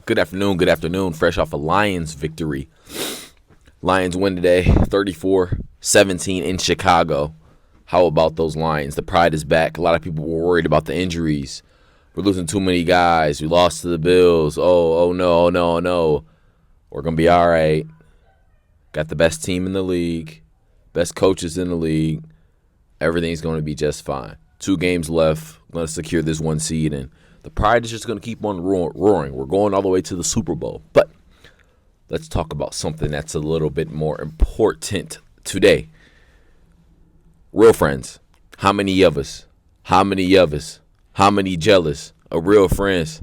Good afternoon. Good afternoon. Fresh off a Lions victory. Lions win today, 34-17 in Chicago. How about those Lions? The pride is back. A lot of people were worried about the injuries. We're losing too many guys. We lost to the Bills. Oh no. We're going to be all right. Got the best team in the league, best coaches in the league. Everything's going to be just fine. 2 games left. Going to secure this 1 seed, and the pride is just going to keep on roaring. We're going all the way to the Super Bowl. But let's talk about something that's a little bit more important today. Real friends. How many of us? How many jealous of real friends?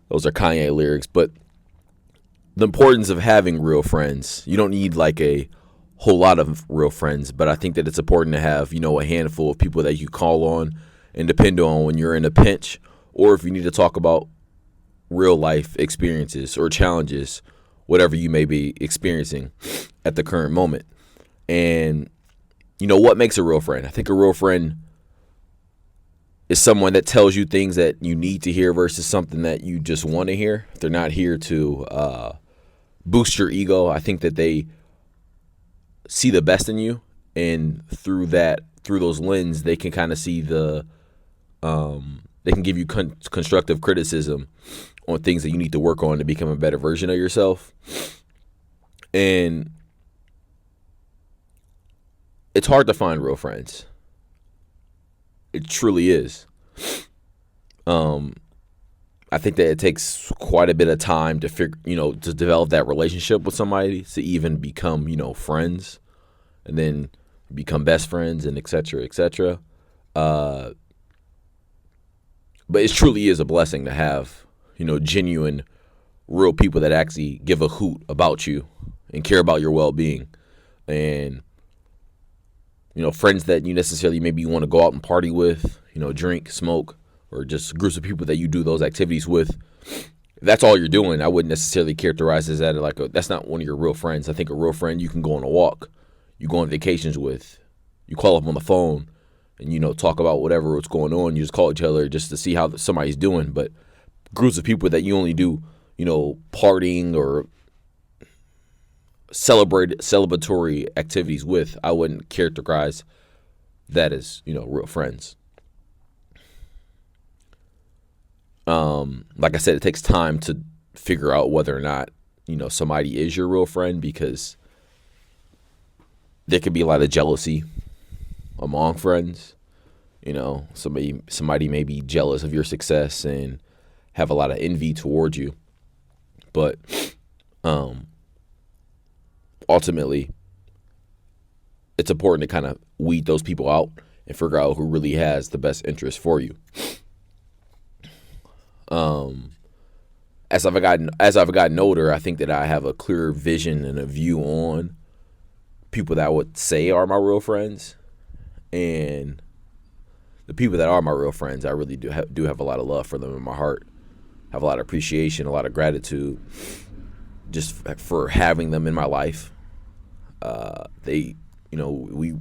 Those are Kanye lyrics. But the importance of having real friends. You don't need like a whole lot of real friends, but I think that it's important to have, a handful of people that you call on and depend on when you're in a pinch, or if you need to talk about real life experiences or challenges, whatever you may be experiencing at the current moment. And what makes a real friend? I think a real friend is someone that tells you things that you need to hear versus something that you just want to hear. They're not here to boost your ego. I think that they see the best in you, and through those lens, they can kind of see they can give you constructive criticism on things that you need to work on to become a better version of yourself. And it's hard to find real friends. It truly is. I think that it takes quite a bit of time to to develop that relationship with somebody, to even become, friends, and then become best friends, and et cetera, et cetera. But it truly is a blessing to have, genuine, real people that actually give a hoot about you and care about your well-being. And, friends that you necessarily maybe want to go out and party with, drink, smoke, or just groups of people that you do those activities with. If that's all you're doing, I wouldn't necessarily characterize as that that's not one of your real friends. I think a real friend you can go on a walk, you go on vacations with, you call up on the phone, and talk about what's going on. You just call each other just to see how somebody's doing. But groups of people that you only do, partying or celebratory activities with, I wouldn't characterize that as, real friends. Like I said, it takes time to figure out whether or not, somebody is your real friend, because there could be a lot of jealousy among friends. Somebody may be jealous of your success and have a lot of envy towards you. But ultimately, it's important to kind of weed those people out and figure out who really has the best interest for you. As I've gotten older, I think that I have a clearer vision and a view on people that I would say are my real friends. And the people that are my real friends, I really do have a lot of love for them in my heart. Have a lot of appreciation, a lot of gratitude just for having them in my life. We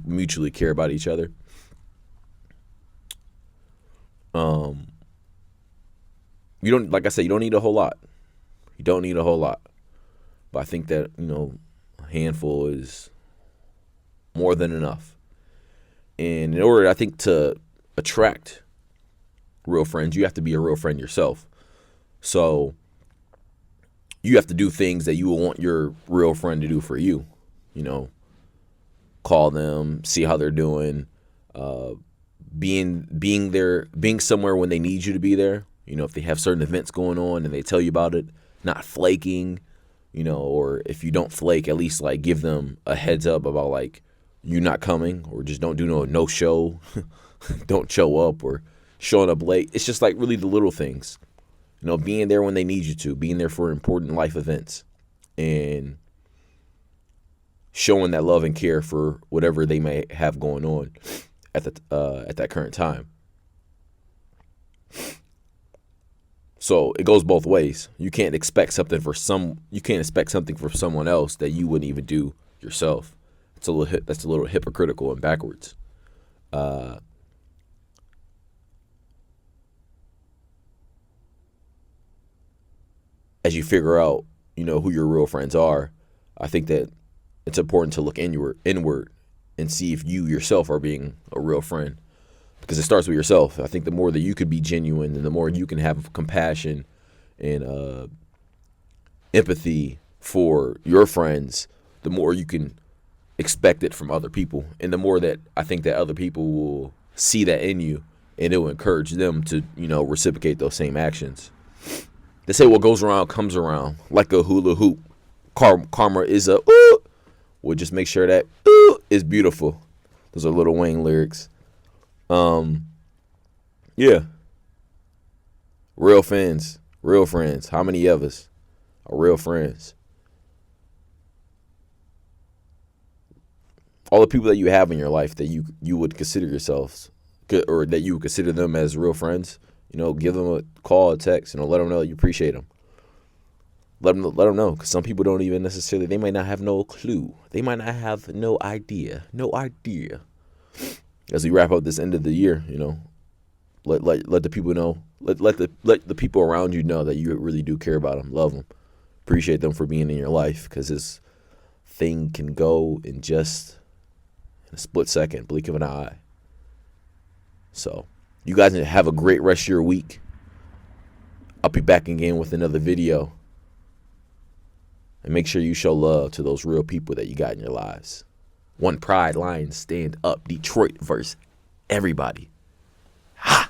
mutually care about each other. You don't, like I said, you don't need a whole lot. You don't need a whole lot. But I think that, a handful is more than enough. And in order, I think, to attract real friends, you have to be a real friend yourself. So you have to do things that you will want your real friend to do for you. Call them, see how they're doing, being there, being somewhere when they need you to be there. If they have certain events going on and they tell you about it, not flaking, or if you don't flake, at least give them a heads up about you not coming, or just don't do no show, don't show up, or showing up late. It's just really the little things, being there when they need you to, being there for important life events, and showing that love and care for whatever they may have going on at that current time. So it goes both ways. You can't expect something from someone else that you wouldn't even do yourself. That's a little hypocritical and backwards. as you figure out, who your real friends are, I think that it's important to look inward and see if you yourself are being a real friend, because it starts with yourself. I think the more that you could be genuine and the more you can have compassion and empathy for your friends, the more you can expect it from other people. And the more that I think that other people will see that in you, and it will encourage them to, reciprocate those same actions. They say what goes around comes around, like a hula hoop. Karma is a ooh. We'll just make sure that ooh is beautiful. Those are Lil Wayne lyrics. Yeah. Real friends. How many of us are real friends? All the people that you have in your life that you would consider yourselves, or that you would consider them as real friends, give them a call, a text, let them know you appreciate them. Let them know, because some people don't even necessarily, they might not have no clue. They might not have no idea. As we wrap up this end of the year, let the people know, let the people around you know that you really do care about them, love them, appreciate them for being in your life, because this thing can go in just a split second, blink of an eye. So you guys have a great rest of your week. I'll be back again with another video. And make sure you show love to those real people that you got in your lives. One Pride, Lions stand up. Detroit versus everybody. Ha!